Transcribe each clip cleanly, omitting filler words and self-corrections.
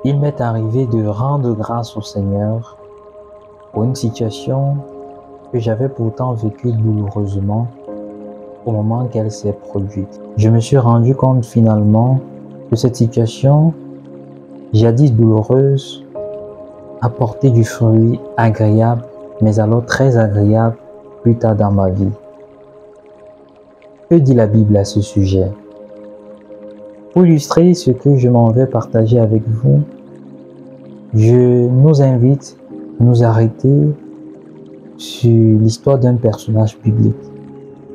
Il m'est arrivé de rendre grâce au Seigneur pour une situation que j'avais pourtant vécue douloureusement au moment qu'elle s'est produite. Je me suis rendu compte finalement que cette situation, jadis douloureuse, a porté du fruit agréable, mais alors très agréable plus tard dans ma vie. Que dit la Bible à ce sujet? Pour illustrer ce que je m'en vais partager avec vous, je nous invite à nous arrêter sur l'histoire d'un personnage biblique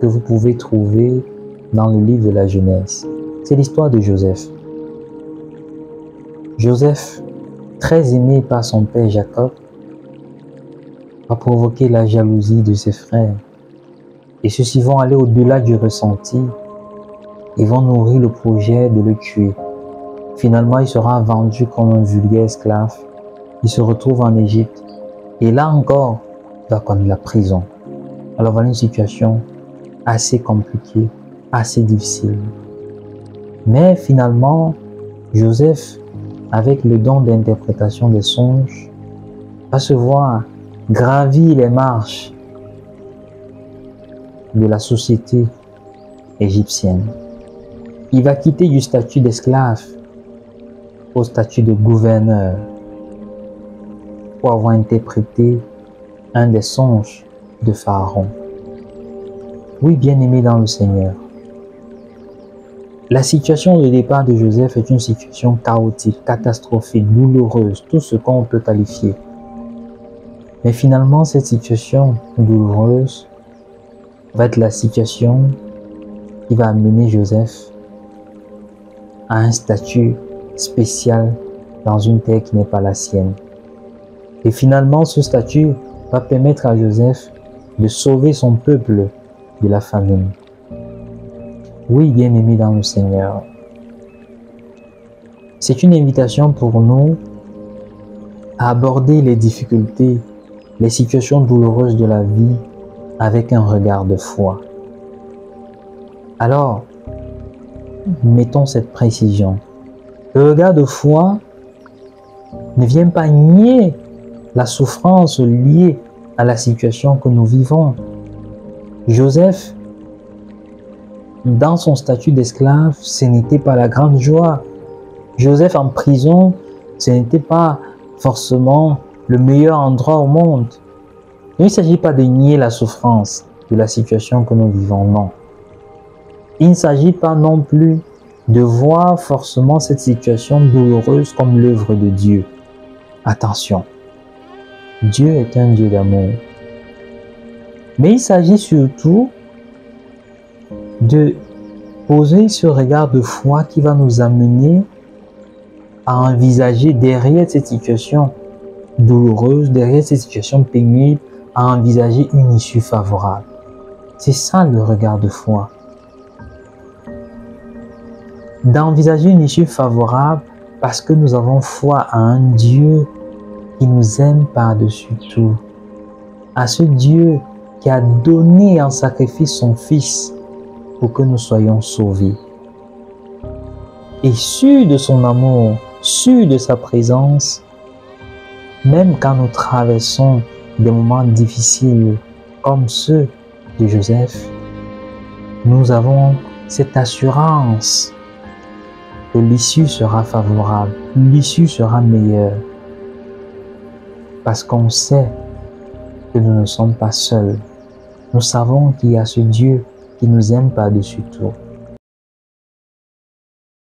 que vous pouvez trouver dans le livre de la Genèse. C'est l'histoire de Joseph. Joseph, très aimé par son père Jacob, a provoqué la jalousie de ses frères. Et ceux-ci vont aller au-delà du ressenti et vont nourrir le projet de le tuer. Finalement, il sera vendu comme un vulgaire esclave. Il se retrouve en Égypte. Et là encore, il va connaître la prison. Alors voilà une situation assez compliquée, assez difficile. Mais finalement, Joseph, avec le don d'interprétation des songes, va se voir gravir les marches de la société égyptienne. Il va quitter du statut d'esclave au statut de gouverneur pour avoir interprété un des songes de Pharaon. Oui, bien-aimé dans le Seigneur, la situation de départ de Joseph est une situation chaotique, catastrophique, douloureuse, tout ce qu'on peut qualifier. Mais finalement, cette situation douloureuse va être la situation qui va amener Joseph à un statut spécial dans une terre qui n'est pas la sienne. Et finalement, ce statut va permettre à Joseph de sauver son peuple de la famine. Oui, bien-aimé dans le Seigneur, c'est une invitation pour nous à aborder les difficultés, les situations douloureuses de la vie avec un regard de foi. Alors, mettons cette précision. Le regard de foi ne vient pas nier la souffrance liée à la situation que nous vivons. Joseph, dans son statut d'esclave, ce n'était pas la grande joie. Joseph en prison, ce n'était pas forcément le meilleur endroit au monde. Il ne s'agit pas de nier la souffrance de la situation que nous vivons, non. Il ne s'agit pas non plus de voir forcément cette situation douloureuse comme l'œuvre de Dieu. Attention, Dieu est un Dieu d'amour. Mais il s'agit surtout de poser ce regard de foi qui va nous amener à envisager derrière cette situation douloureuse, derrière cette situation pénible, à envisager une issue favorable. C'est ça le regard de foi. D'envisager une issue favorable parce que nous avons foi à un Dieu qui nous aime par-dessus tout. À ce Dieu qui a donné en sacrifice son Fils pour que nous soyons sauvés. Et sûr de son amour, sûr de sa présence, même quand nous traversons des moments difficiles comme ceux de Joseph, nous avons cette assurance que l'issue sera favorable, l'issue sera meilleure, parce qu'on sait que nous ne sommes pas seuls. Nous savons qu'il y a ce Dieu qui nous aime par-dessus tout.